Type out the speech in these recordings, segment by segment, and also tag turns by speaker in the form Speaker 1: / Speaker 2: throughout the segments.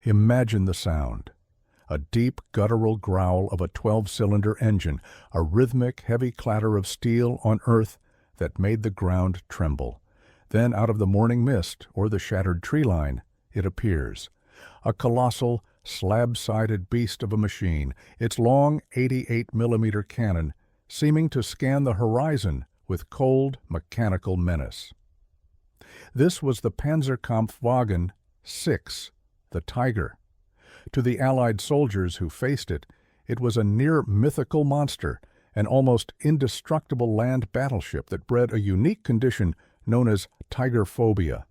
Speaker 1: Imagine the sound. A deep, guttural growl of a 12-cylinder engine, a rhythmic, heavy clatter of steel on earth that made the ground tremble. Then out of the morning mist, or the shattered tree line, it appears. A colossal, slab-sided beast of a machine, its long 88mm cannon seeming to scan the horizon with cold, mechanical menace. This was the Panzerkampfwagen 6, the Tiger. To the Allied soldiers who faced it, it was a near-mythical monster, an almost indestructible land battleship that bred a unique condition known as tigerphobia.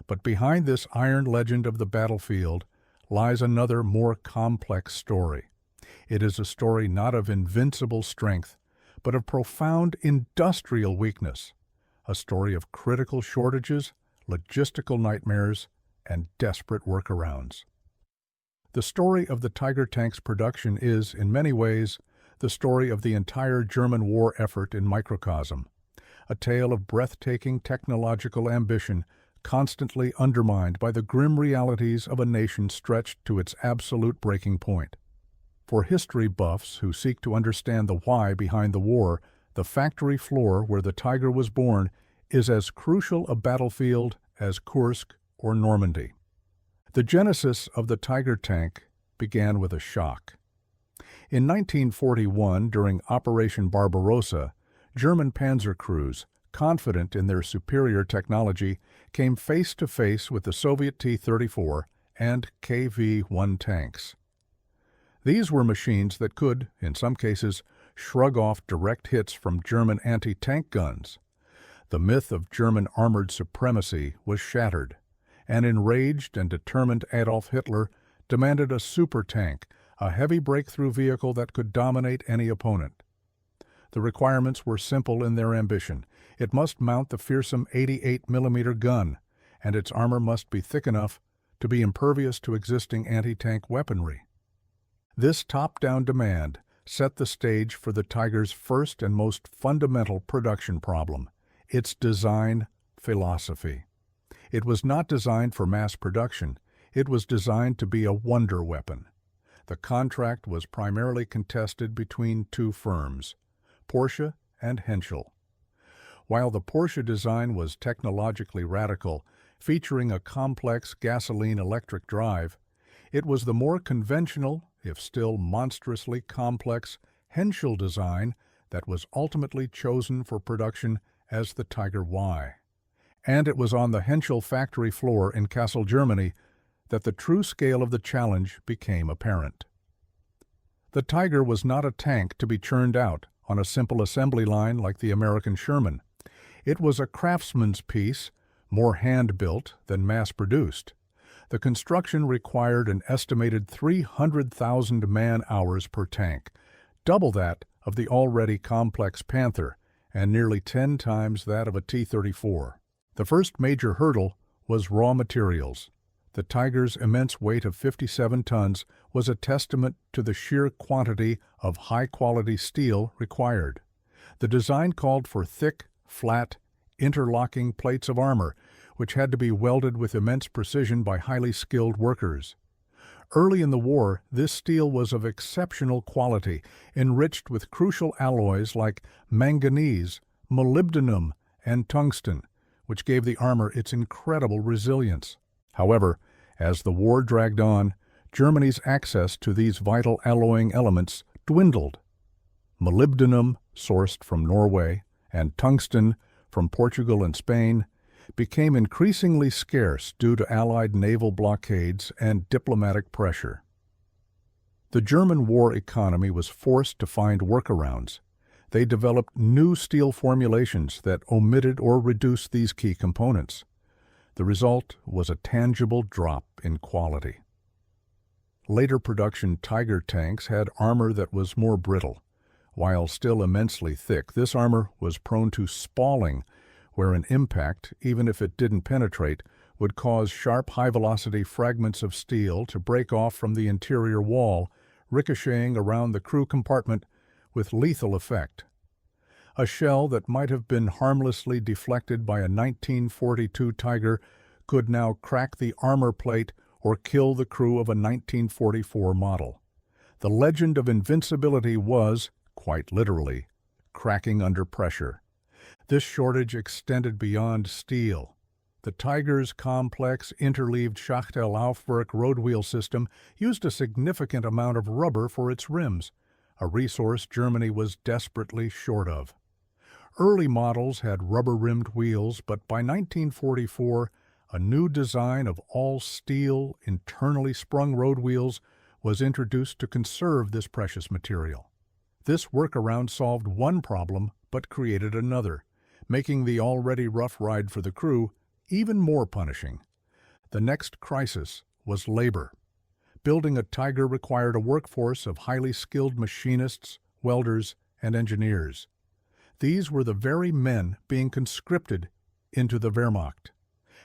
Speaker 1: But behind this iron legend of the battlefield lies another, more complex story. It is a story not of invincible strength, but of profound industrial weakness, a story of critical shortages, logistical nightmares, and desperate workarounds. The story of the Tiger tank's production is, in many ways, the story of the entire German war effort in microcosm, a tale of breathtaking technological ambition constantly undermined by the grim realities of a nation stretched to its absolute breaking point. For history buffs who seek to understand the why behind the war, the factory floor where the Tiger was born is as crucial a battlefield as Kursk or Normandy. The genesis of the Tiger tank began with a shock. In 1941, during Operation Barbarossa, German panzer crews, confident in their superior technology, came face-to-face with the Soviet T-34 and KV-1 tanks. These were machines that could, in some cases, shrug off direct hits from German anti-tank guns. The myth of German armored supremacy was shattered. An enraged and determined Adolf Hitler demanded a super tank, a heavy breakthrough vehicle that could dominate any opponent. The requirements were simple in their ambition. It must mount the fearsome 88mm gun, and its armor must be thick enough to be impervious to existing anti-tank weaponry. This top-down demand set the stage for the Tiger's first and most fundamental production problem, its design philosophy. It was not designed for mass production. It was designed to be a wonder weapon. The contract was primarily contested between two firms, Porsche and Henschel. While the Porsche design was technologically radical, featuring a complex gasoline-electric drive, it was the more conventional, if still monstrously complex, Henschel design that was ultimately chosen for production as the Tiger WWII. And it was on the Henschel factory floor in Kassel, Germany, that the true scale of the challenge became apparent. The Tiger was not a tank to be churned out on a simple assembly line like the American Sherman. It was a craftsman's piece, more hand-built than mass-produced. The construction required an estimated 300,000 man-hours per tank, double that of the already complex Panther, and nearly 10 times that of a T-34. The first major hurdle was raw materials. The Tiger's immense weight of 57 tons was a testament to the sheer quantity of high-quality steel required. The design called for thick, flat, interlocking plates of armor, which had to be welded with immense precision by highly skilled workers. Early in the war, this steel was of exceptional quality, enriched with crucial alloys like manganese, molybdenum, and tungsten, which gave the armor its incredible resilience. However, as the war dragged on, Germany's access to these vital alloying elements dwindled. Molybdenum, sourced from Norway, and tungsten, from Portugal and Spain, became increasingly scarce due to Allied naval blockades and diplomatic pressure. The German war economy was forced to find workarounds. They developed new steel formulations that omitted or reduced these key components. The result was a tangible drop in quality. Later production Tiger tanks had armor that was more brittle. While still immensely thick, this armor was prone to spalling, where an impact, even if it didn't penetrate, would cause sharp high-velocity fragments of steel to break off from the interior wall, ricocheting around the crew compartment with lethal effect. A shell that might have been harmlessly deflected by a 1942 Tiger could now crack the armor plate or kill the crew of a 1944 model. The legend of invincibility was, quite literally, cracking under pressure. This shortage extended beyond steel. The Tiger's complex interleaved Schachtelaufwerk roadwheel system used a significant amount of rubber for its rims, a resource Germany was desperately short of. Early models had rubber-rimmed wheels, but by 1944, a new design of all-steel, internally sprung road wheels was introduced to conserve this precious material. This workaround solved one problem but created another, making the already rough ride for the crew even more punishing. The next crisis was labor. Building a Tiger required a workforce of highly skilled machinists, welders, and engineers. These were the very men being conscripted into the Wehrmacht.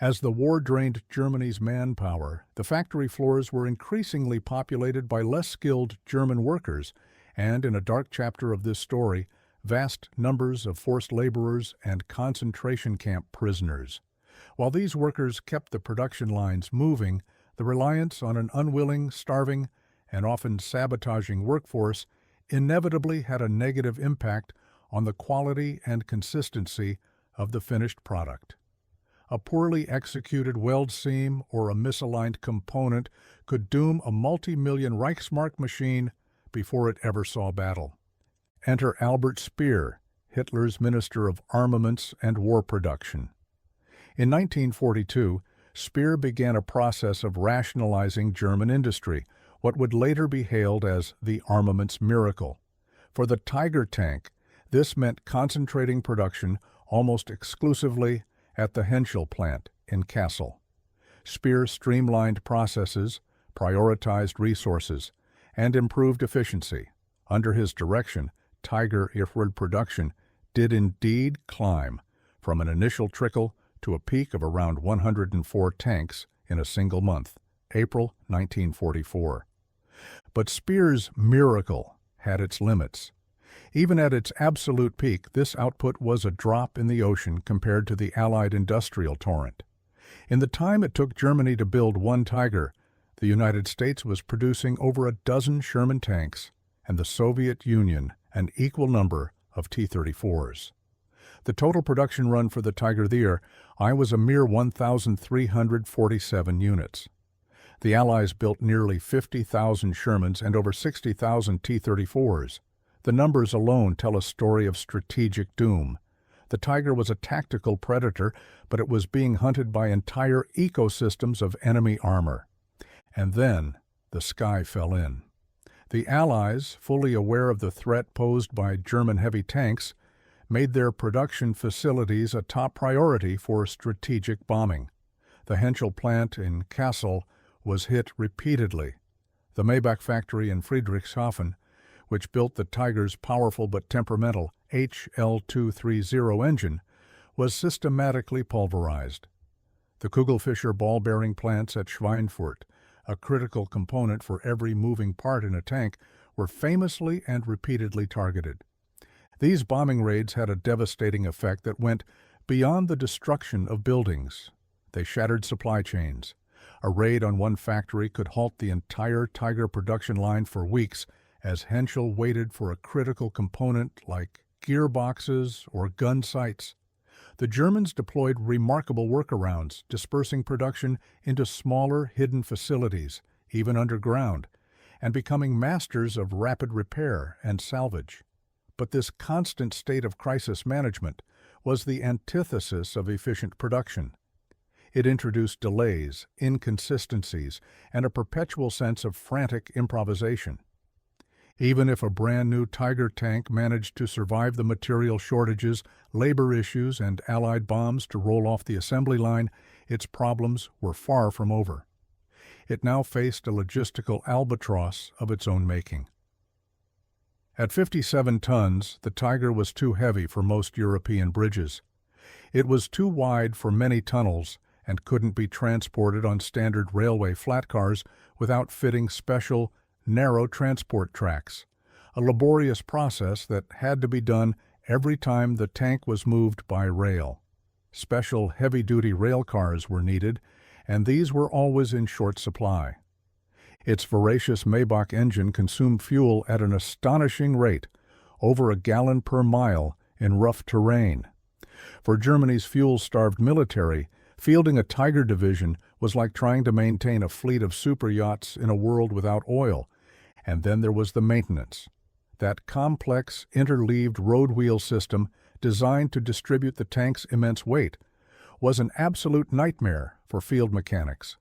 Speaker 1: As the war drained Germany's manpower, the factory floors were increasingly populated by less skilled German workers, and in a dark chapter of this story, vast numbers of forced laborers and concentration camp prisoners. While these workers kept the production lines moving, the reliance on an unwilling, starving, and often sabotaging workforce inevitably had a negative impact on the quality and consistency of the finished product. A poorly executed weld seam or a misaligned component could doom a multi-million Reichsmark machine before it ever saw battle. Enter Albert Speer, Hitler's Minister of Armaments and War Production. In 1942, Speer began a process of rationalizing German industry, what would later be hailed as the armaments miracle. For the Tiger tank, this meant concentrating production almost exclusively at the Henschel plant in Kassel. Speer streamlined processes, prioritized resources, and improved efficiency. Under his direction, Tiger airfield production did indeed climb from an initial trickle to a peak of around 104 tanks in a single month, April 1944. But Speer's miracle had its limits. Even at its absolute peak, this output was a drop in the ocean compared to the Allied industrial torrent. In the time it took Germany to build one Tiger, the United States was producing over a dozen Sherman tanks, and the Soviet Union an equal number of T-34s. The total production run for the Tiger there was a mere 1,347 units. The Allies built nearly 50,000 Shermans and over 60,000 T-34s. The numbers alone tell a story of strategic doom. The Tiger was a tactical predator, but it was being hunted by entire ecosystems of enemy armor. And then the sky fell in. The Allies, fully aware of the threat posed by German heavy tanks, made their production facilities a top priority for strategic bombing. The Henschel plant in Kassel was hit repeatedly. The Maybach factory in Friedrichshafen, which built the Tiger's powerful but temperamental HL-230 engine, was systematically pulverized. The Kugelfischer ball-bearing plants at Schweinfurt, a critical component for every moving part in a tank, were famously and repeatedly targeted. These bombing raids had a devastating effect that went beyond the destruction of buildings. They shattered supply chains. A raid on one factory could halt the entire Tiger production line for weeks as Henschel waited for a critical component like gearboxes or gun sights. The Germans deployed remarkable workarounds, dispersing production into smaller, hidden facilities, even underground, and becoming masters of rapid repair and salvage. But this constant state of crisis management was the antithesis of efficient production. It introduced delays, inconsistencies, and a perpetual sense of frantic improvisation. Even if a brand-new Tiger tank managed to survive the material shortages, labor issues, and Allied bombs to roll off the assembly line, its problems were far from over. It now faced a logistical albatross of its own making. At 57 tons, the Tiger was too heavy for most European bridges. It was too wide for many tunnels and couldn't be transported on standard railway flat cars without fitting special, narrow transport tracks, a laborious process that had to be done every time the tank was moved by rail. Special heavy-duty rail cars were needed, and these were always in short supply. Its voracious Maybach engine consumed fuel at an astonishing rate, over a gallon per mile in rough terrain. For Germany's fuel-starved military, fielding a Tiger division was like trying to maintain a fleet of super yachts in a world without oil. And then there was the maintenance. That complex, interleaved road wheel system, designed to distribute the tank's immense weight, was an absolute nightmare for field mechanics.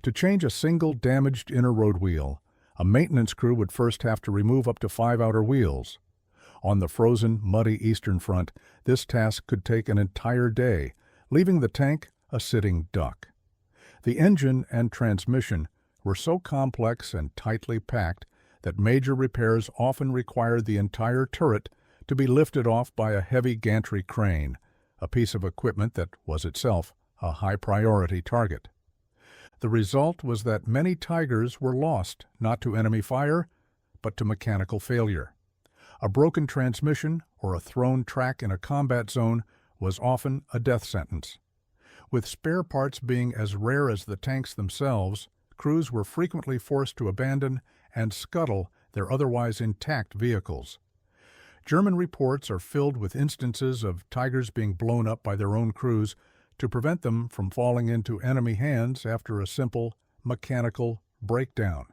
Speaker 1: To change a single damaged inner road wheel, a maintenance crew would first have to remove up to 5 outer wheels. On the frozen, muddy Eastern Front, this task could take an entire day, leaving the tank a sitting duck. The engine and transmission were so complex and tightly packed that major repairs often required the entire turret to be lifted off by a heavy gantry crane, a piece of equipment that was itself a high-priority target. The result was that many Tigers were lost not to enemy fire, but to mechanical failure. A broken transmission or a thrown track in a combat zone was often a death sentence. With spare parts being as rare as the tanks themselves, crews were frequently forced to abandon and scuttle their otherwise intact vehicles. German reports are filled with instances of Tigers being blown up by their own crews to prevent them from falling into enemy hands after a simple mechanical breakdown.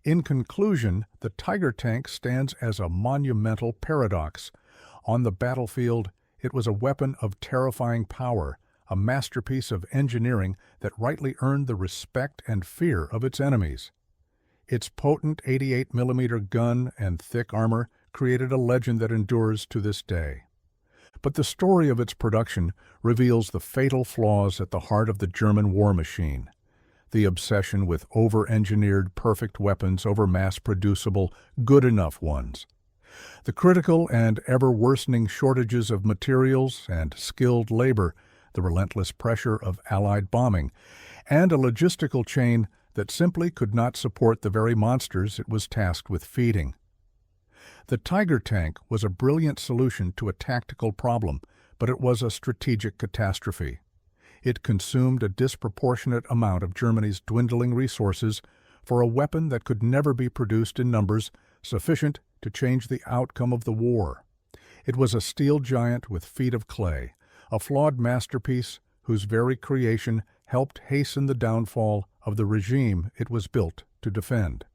Speaker 1: In conclusion, the Tiger tank stands as a monumental paradox. On the battlefield, it was a weapon of terrifying power, a masterpiece of engineering that rightly earned the respect and fear of its enemies. Its potent 88mm gun and thick armor created a legend that endures to this day. But the story of its production reveals the fatal flaws at the heart of the German war machine. The obsession with over-engineered perfect weapons over mass-producible, good-enough ones. The critical and ever-worsening shortages of materials and skilled labor, the relentless pressure of Allied bombing, and a logistical chain that simply could not support the very monsters it was tasked with feeding. The Tiger tank was a brilliant solution to a tactical problem, but it was a strategic catastrophe. It consumed a disproportionate amount of Germany's dwindling resources for a weapon that could never be produced in numbers sufficient to change the outcome of the war. It was a steel giant with feet of clay, a flawed masterpiece whose very creation helped hasten the downfall of the regime it was built to defend.